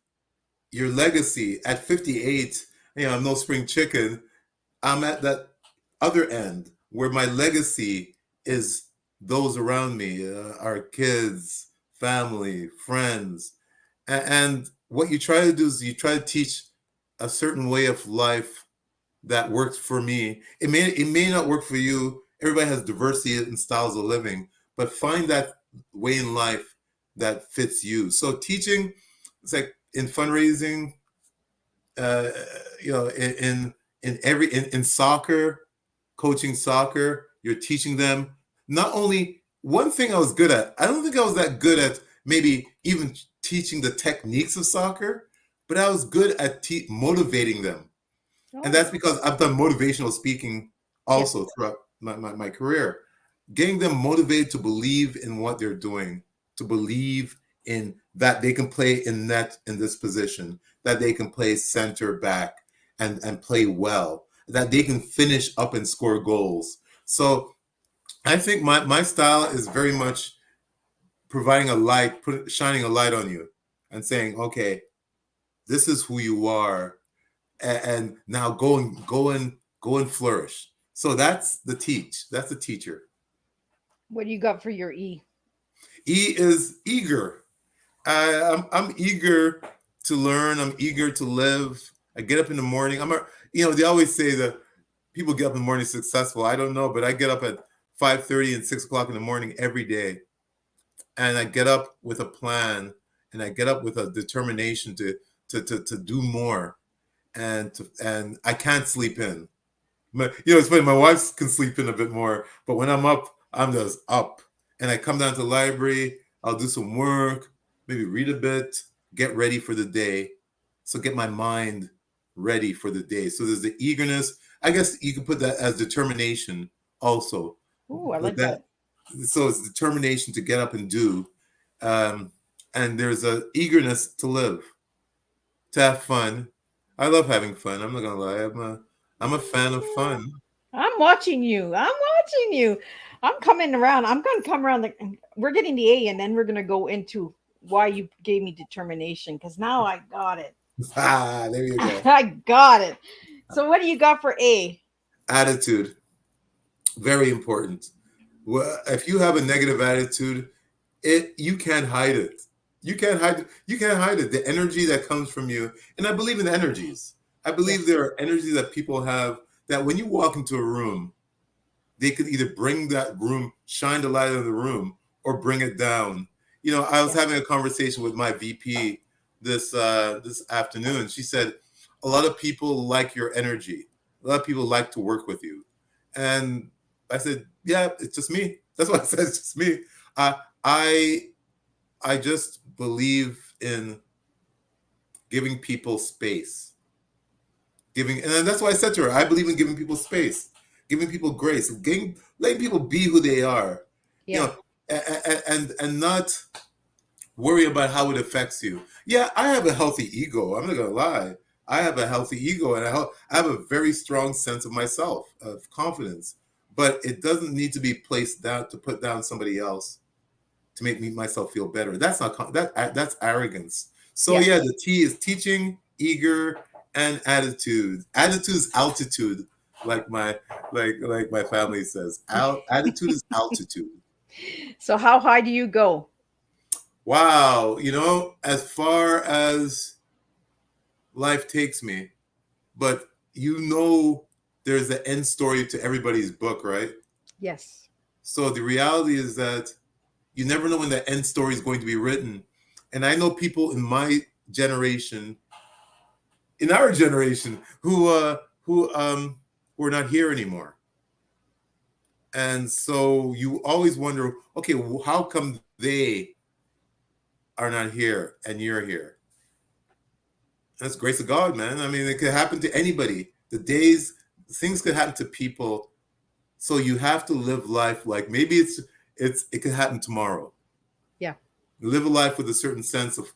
your legacy at 58, I'm no spring chicken. I'm at that other end where my legacy is those around me, our kids, family, friends. And what you try to do is you try to teach a certain way of life that works for me. It may not work for you. Everybody has diversity in styles of living, but find that way in life that fits you. So teaching, it's like in fundraising, uh, in soccer, coaching soccer, you're teaching them not only one thing I was good at. I don't think I was that good at maybe even teaching the techniques of soccer, but I was good at motivating them. And that's because I've done motivational speaking also throughout my career, getting them motivated to believe in what they're doing, to believe in that they can play in this position, that they can play center back and play well, that they can finish up and score goals. So I think my style is very much providing a light, shining a light on you and saying, okay, this is who you are, and now go and flourish. So that's the teacher. What do you got for your E? E is eager. I'm eager to learn. I'm eager to live. I get up in the morning. They always say that people get up in the morning successful. I don't know, but I get up at 5:30 and 6 o'clock in the morning every day, and I get up with a plan, and I get up with a determination to do more, and I can't sleep in. It's funny. My wife can sleep in a bit more, but when I'm up, I'm just up. And I come down to the library. I'll do some work, maybe read a bit, get ready for the day. So get my mind ready for the day. So there's the eagerness. I guess you can put that as determination also. Ooh, I But like that. So it's determination to get up and do. And there's a eagerness to live, to have fun. I love having fun. I'm not gonna lie. I'm a fan of fun. I'm watching you. I'm watching you. I'm coming around. I'm going to come around. We're getting the A, and then we're going to go into why you gave me determination, because now I got it. There you go. I got it. So, what do you got for A? Attitude, very important. Well, if you have a negative attitude, you can't hide it. You can't hide it. You can't hide it. The energy that comes from you, and I believe in energies. I believe there are energies that people have that when you walk into a room, they could either bring that room, shine the light in the room, or bring it down. I was having a conversation with my VP this afternoon. She said, a lot of people like your energy. A lot of people like to work with you. And I said, yeah, it's just me. That's what I said. It's just me. I just believe in giving people space. And that's why I said to her, I believe in giving people space, giving people grace, letting people be who they are. Yeah. And not worry about how it affects you. Yeah, I have a healthy ego. I'm not gonna lie. I have a healthy ego, and I have a very strong sense of myself, of confidence. But it doesn't need to be placed down to put down somebody else to make myself feel better. That's not that's arrogance. So yeah, the T is teaching, eager, and attitude. Attitude is altitude, like my family says. Attitude is altitude. So, how high do you go? Wow, as far as life takes me, but there's the end story to everybody's book, right? Yes. So the reality is that you never know when the end story is going to be written. And I know people in my generation, in our generation, who are not here anymore. And so you always wonder, okay, how come they are not here and you're here? That's grace of God, man. I mean, it could happen to anybody. Things could happen to people. So you have to live life like maybe it could happen tomorrow. Yeah. Live a life with a certain sense of,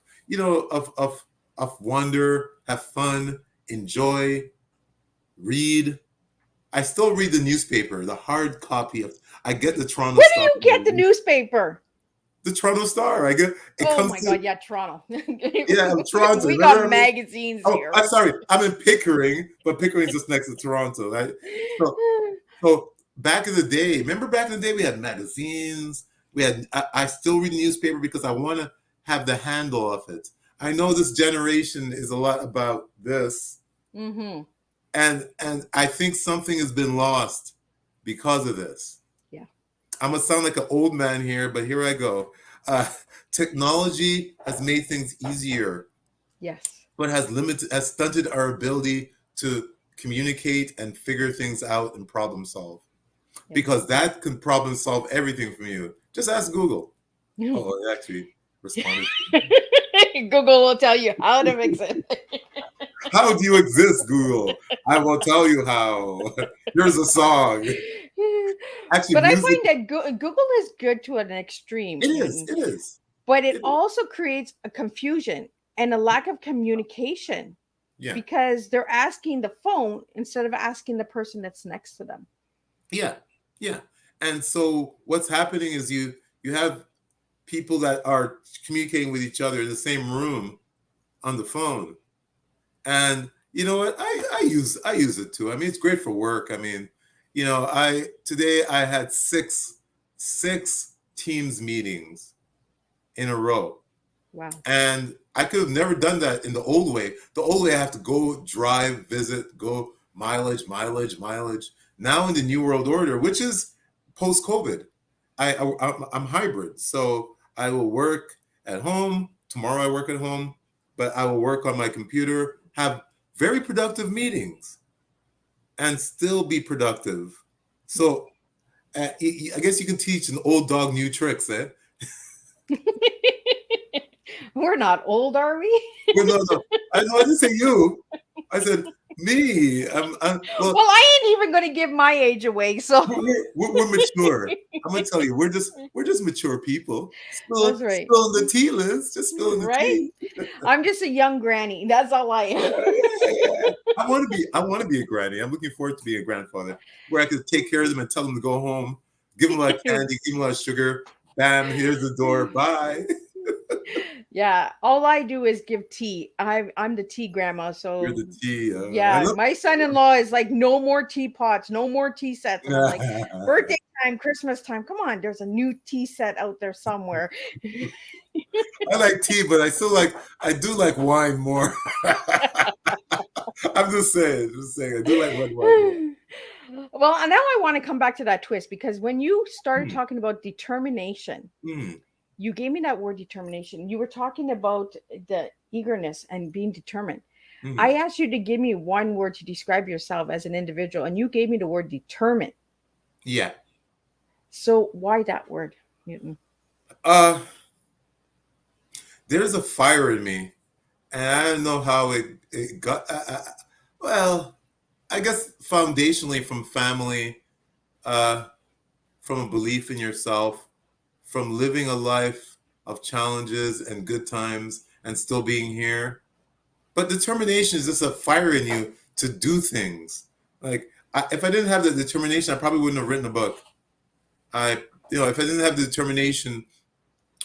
of wonder, have fun, enjoy, read, I still read the newspaper, the hard copy of. I get the Toronto Where do Star. you get the newspaper? The Toronto Star. I get it Oh comes my to God, yeah, Toronto. yeah, Toronto. We Remember? got magazines Oh, here. I'm sorry. I'm in Pickering, but Pickering's just next to Toronto. Right? So back in the day, remember back in the day we had magazines. We had. I still read the newspaper because I want to have the handle of it. I know this generation is a lot about this, Mm-hmm. and I think something has been lost because of this. Yeah. I'm gonna sound like an old man here, but here I go. Uh, Technology has made things easier, Yes. but has stunted our ability to communicate and figure things out and problem solve. Yeah. Because that can problem solve everything from you. Just ask Google. Oh, it actually responded. Google will tell you how to fix it. How do you exist, Google? I will tell you how. Here's a song. Actually, But I music. find that Google is good to an extreme. It is. It is. But it It is. also creates a confusion and a lack of communication Yeah. because they're asking the phone instead of asking the person that's next to them. Yeah. Yeah. And so what's happening is you have people that are communicating with each other in the same room on the phone. And you know what? I use it too. I mean, it's great for work. I mean, you know, today I had six Teams meetings in a row. Wow. And I could have never done that in the old way. The old way I have to go drive, visit, go mileage. Now in the new world order, which is post-COVID, I'm hybrid. So I will work at home. Tomorrow I work at home, but I will work on my computer, have very productive meetings, and still be productive. So I guess you can teach an old dog new tricks, eh? We're not old, are we? Well, no. I didn't say you. I said me. Well, Well, I ain't even going to give my age away. So we're mature. I'm gonna tell you, we're just mature people. That's right. Spilling the tea, Liz. Just spilling the Right? tea. I'm just a young granny. That's all I am. Yeah. I want to be a granny. I'm looking forward to being a grandfather, where I could take care of them and tell them to go home, give them a lot of candy, give them a lot of sugar. Bam, here's the door. Bye. Yeah, all I do is give tea. I'm the tea grandma. So You're the tea. yeah, my son-in-law is like, no more teapots, no more tea sets. And I'm like, birthday time, Christmas time. Come on, there's a new tea set out there somewhere. I like tea, but I do like wine more. I'm just saying, I do like red wine more. Well, and now I want to come back to that twist, because when you started talking about determination, you gave me that word determination. You were talking about the eagerness and being determined. I asked you to give me one word to describe yourself as an individual, and you gave me the word determined. Yeah. So why that word, Newton? There's a fire in me, and I don't know how it got. Well, I guess foundationally from family, from a belief in yourself, from living a life of challenges and good times and still being here. But determination is just a fire in you to do things. Like if I didn't have the determination, I probably wouldn't have written a book. If I didn't have the determination,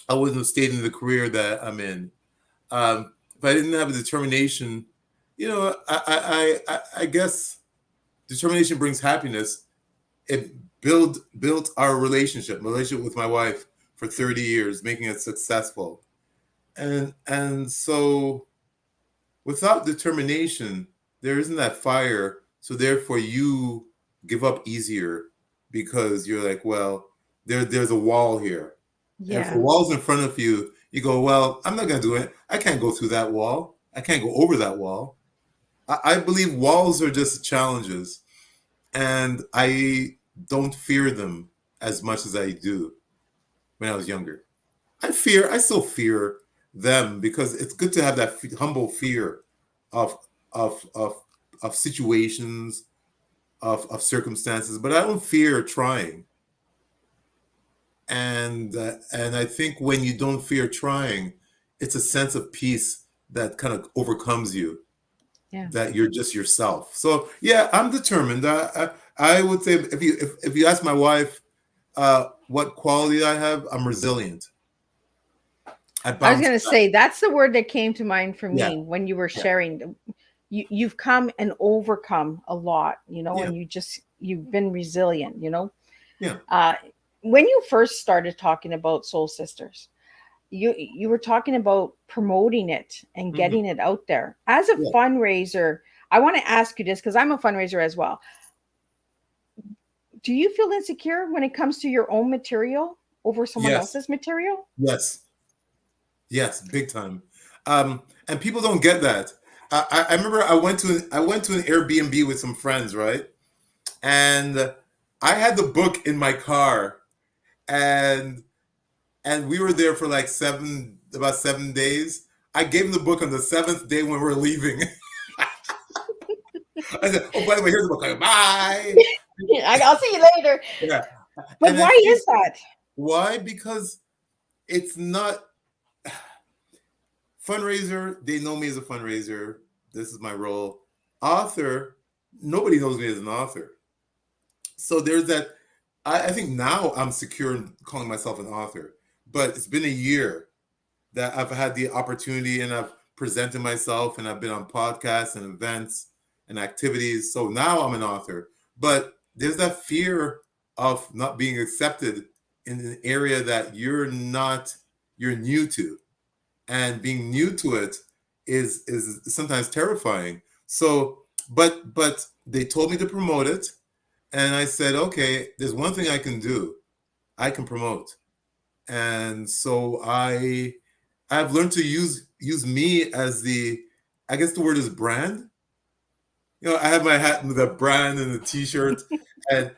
I wouldn't have stayed in the career that I'm in. If I didn't have the determination, I guess determination brings happiness. It built our relationship with my wife for 30 years, making it successful. And so without determination, there isn't that fire. So therefore you give up easier because you're like, well, there's a wall here. Yeah. And if the wall's in front of you, you go, well, I'm not going to do it. I can't go through that wall. I can't go over that wall. I believe walls are just challenges. And I don't fear them as much as I do when I was younger. I still fear them because it's good to have that humble fear of situations, of circumstances, but I don't fear trying. And I think when you don't fear trying, it's a sense of peace that kind of overcomes you. Yeah. That you're just yourself. So yeah, I'm determined. I would say if you ask my wife what quality I have, I'm resilient. I I was bounce going to back. say that's the word that came to mind for Yeah, me when you were yeah, sharing. You've come and overcome a lot, yeah, and you've been resilient, yeah, Uh, when you first started talking about Soul Sisters, you were talking about promoting it and hmm, getting it out there as a yeah, fundraiser. I want to ask you this because I'm a fundraiser as well. Do you feel insecure when it comes to your own material over someone yes, else's material? yes, yes, big time. And people don't get that. I remember I went to an Airbnb with some friends, right? And I had the book in my car, and we were there for like about 7 days. I gave them the book on the seventh day when we were leaving. I said, "Oh, by the way, here's the book. Like, bye." I'll see you later. Yeah, But and I why think is that? why? Because it's not fundraiser. They know me as a fundraiser. This is my role. Author. Nobody knows me as an author. So there's that. I think now I'm secure in calling myself an author, but it's been a year that I've had the opportunity and I've presented myself and I've been on podcasts and events and activities. So now I'm an author. But there's that fear of not being accepted in an area that you're new to. And being new to it is sometimes terrifying. So but they told me to promote it. And I said, okay, there's one thing I can do. I can promote. And so I've learned to use me as the, I guess the word is brand. I have my hat with a brand and a T-shirt, and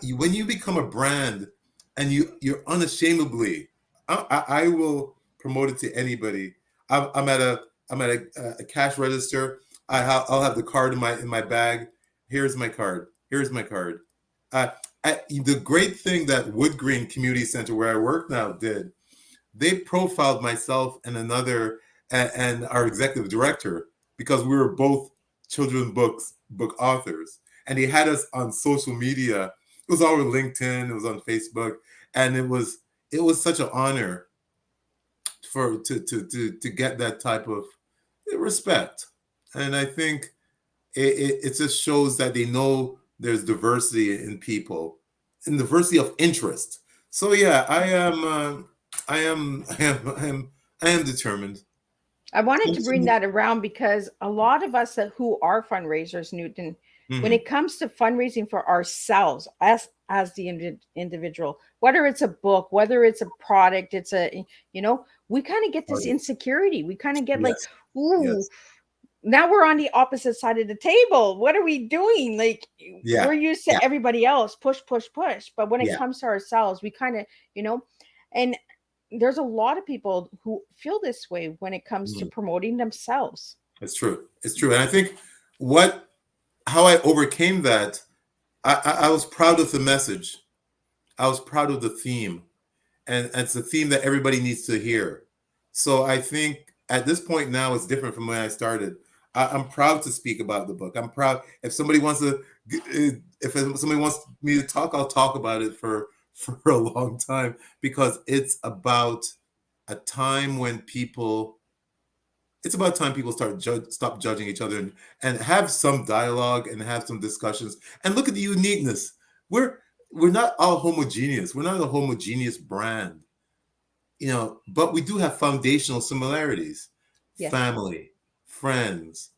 when you become a brand, and you're unashamedly, I will promote it to anybody. I'm at a cash register. I'll have the card in my bag. Here's my card. Here's my card. Uh, the great thing that Wood Green Community Center, where I work now, did, they profiled myself and and our executive director, because we were both children's book authors, and he had us on social media. It was all over LinkedIn, it was on Facebook, and it was such an honor to get that type of respect. And I think it just shows that they know there's diversity in people and diversity of interest. So yeah, I am determined. I wanted to bring that around because a lot of us who are fundraisers, Newton, when Mhm. it comes to fundraising for ourselves, as the individual, whether it's a book, whether it's a product, we kind of get this Party. insecurity. We kind of get like, Yes, ooh, yes, now we're on the opposite side of the table. What are we doing? Like, yeah, we're used yeah, to everybody else push, push, push. But when it yeah. comes to ourselves, we kind of, and there's a lot of people who feel this way when it comes to Mhm. promoting themselves. It's true. It's true. And I think what how I overcame that, I was proud of the message. I was proud of the theme. And it's a theme that everybody needs to hear. So I think at this point now it's different from when I started. I'm proud to speak about the book. I'm proud if somebody wants to, if somebody wants me to talk, I'll talk about it for a long time, because a time when people it's about time people stop judging each other, and have some dialogue and have some discussions and look at the uniqueness. We're we're not all homogeneous. We're not a homogeneous brand, but we do have foundational similarities: Yes. family, friends,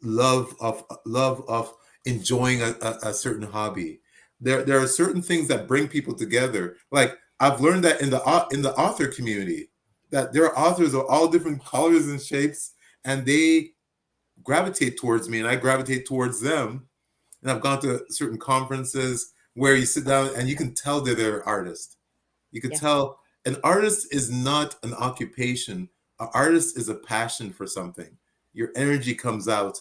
love of enjoying a certain hobby. There are certain things that bring people together. Like I've learned that in the author community, that there are authors of all different colors and shapes, and they gravitate towards me, and I gravitate towards them. And I've gone to certain conferences where you sit down and you can tell that they're artists. You could Yes. tell an artist is not an occupation. An artist is a passion for something. Your energy comes out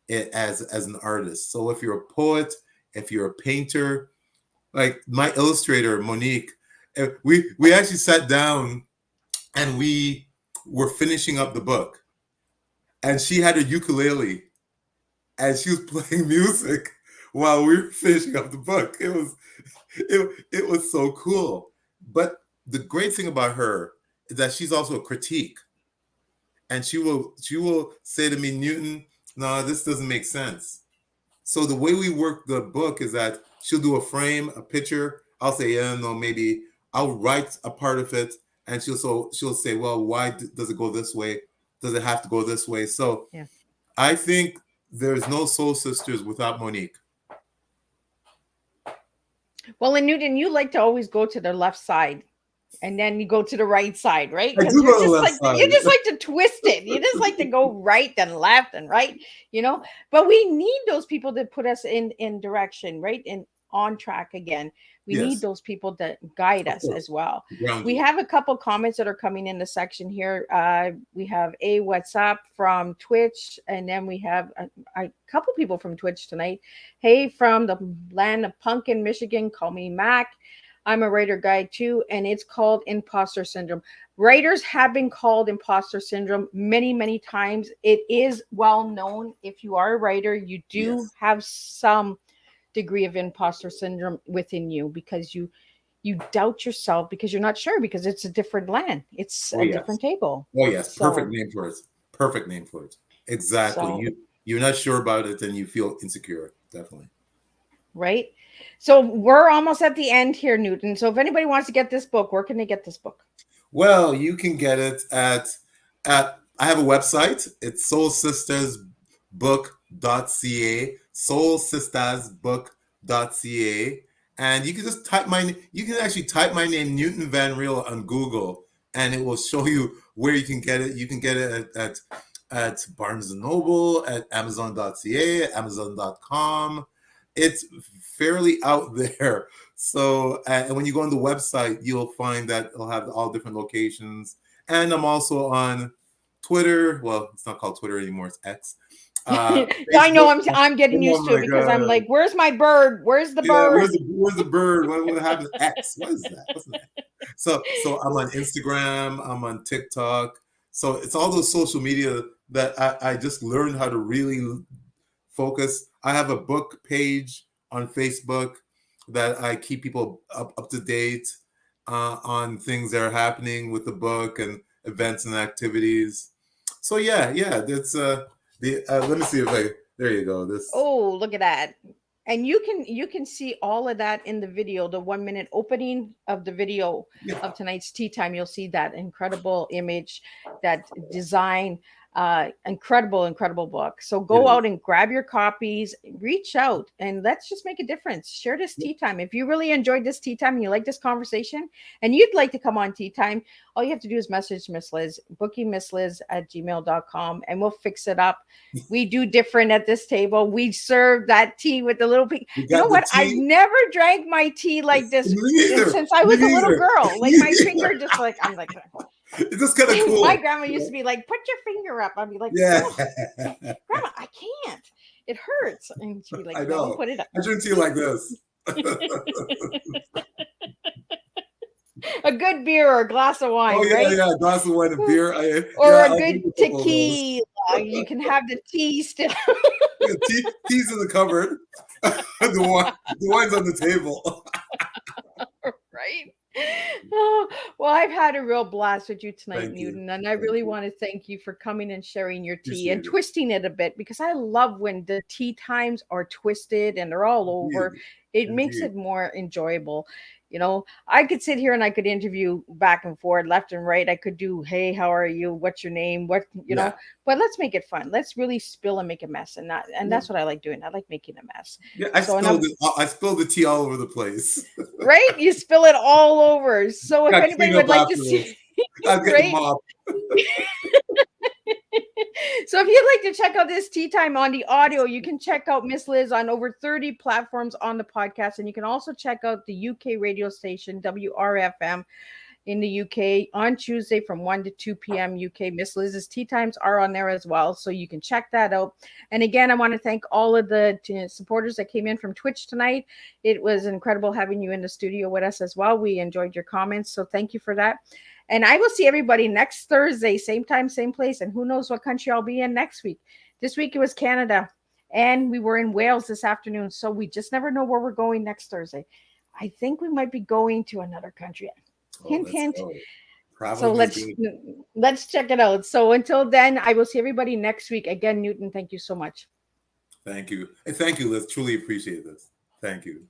as an artist. So if you're a poet, if you're a painter, like my illustrator Monique, we actually sat down and we were finishing up the book, and she had a ukulele and she was playing music while we were finishing up the book. It was so cool. But the great thing about her is that she's also a critique. And she will say to me, Newton, no, this doesn't make sense. So the way we work the book is that she'll do a frame, a picture. I'll say, yeah, no, maybe I'll write a part of it, and she'll say, well, why does it go this way? Does it have to go this way? So Yeah. I think there's no Soul Sisters without Monique. Well, and Newton, you like to always go to the left side, and then you go to the right side, right? I do You're go to the just left like side. you just like to twist it. You just like to go right and left and right, you know. But we need those people to put us in direction, right? And on track again. We Yes. need those people that guide Of us course. as well. Ground We you. have a couple comments that are coming in the section here. We have a WhatsApp from Twitch, and then we have a couple people from Twitch tonight. Hey, from the land of Pumpkin, Michigan, call me Mac. I'm a writer guide too, and it's called imposter syndrome. Writers have been called imposter syndrome many, many times. It is well known. If you are a writer, you do Yes. have some degree of imposter syndrome within you because you doubt yourself because you're not sure, because it's a different land. It's Oh, a yes. different table. Oh, yes. Perfect So, name for it. Perfect name for it. Exactly. so You're not sure about it and you feel insecure. Definitely. right. So we're almost at the end here, Newton. So if anybody wants to get this book, where can they get this book? Well, you can get it at I have a website. It's soulsistasbook.ca, soulsistasbook.ca. And you can just you can actually type my name, Newton Vanriel, on Google, and it will show you where you can get it. You can get it at Barnes and Noble, at Amazon.ca, at Amazon.com. It's fairly out there. So, and when you go on the website, you'll find that it'll have all different locations. And I'm also on Twitter. Well, it's not called Twitter anymore; it's X. I know Facebook. I'm getting used Oh to it my because I'm God! like, where's my bird? Where's the Yeah, bird? where's the bird? What happened to X? What is that? What's that? So I'm on Instagram. I'm on TikTok. So it's all those social media that I just learned how to really focus. I have a book page on Facebook that I keep people up to date on things that are happening with the book and events and activities. So yeah, that's let me see if I there you go. This Oh, look at that. And you can see all of that in the video, the 1 minute opening of the video of tonight's tea time. You'll see that incredible image, that design, incredible book. So go out and grab your copies, reach out, and let's just make a difference. Share this tea time. If you really enjoyed this tea time and you like this conversation and you'd like to come on tea time, all you have to do is message Miss Liz, booking Miss Liz at gmail.com, and we'll fix it up. We do different at this table. We serve that tea with the little pig. You know what? I've never drank my tea like this since I was a little girl. Like my finger just like, I'm like, it's just kind of cool. My grandma used to be like, put your finger up. I'd be like, yeah. Grandma, I can't. It hurts. And she'd be like, I know. No, put it up. I drink tea like this. A good beer or a glass of wine, right? Yeah, a glass of wine and beer. Or a good tequila. You can have the tea still. Tea's in the cupboard. the wine's on the table. Right? Oh, well, I've had a real blast with you tonight, Thank Newton, you. and I really want to thank you for coming and sharing your tea Appreciate and it. twisting it a bit, because I love when the tea times are twisted and they're all over. It makes it more enjoyable. You know, I could sit here and I could interview back and forth, left and right. I could do, hey, how are you? What's your name? What, you know, but let's make it fun. Let's really spill and make a mess. And that's what I like doing. I like making a mess. Yeah, I spilled the tea all over the place. Right? You spill it all over. So if anybody would like to see, I'll get the mop. So if you'd like to check out this tea time on the audio, you can check out Miss Liz on over 30 platforms on the podcast. And you can also check out the UK radio station, WRFM, in the UK on Tuesday from 1 to 2 p.m. UK. Miss Liz's tea times are on there as well, so you can check that out. And again, I want to thank all of the supporters that came in from Twitch tonight. It was incredible having you in the studio with us as well. We enjoyed your comments, so thank you for that. And I will see everybody next Thursday, same time, same place. And who knows what country I'll be in next week. This week it was Canada. And we were in Wales this afternoon. So we just never know where we're going next Thursday. I think we might be going to another country. Oh, Hint, let's hint. go. So Traveling is good. let's check it out. So until then, I will see everybody next week. Again, Newton, thank you so much. Thank you. And thank you, Liz. Truly appreciate this. Thank you.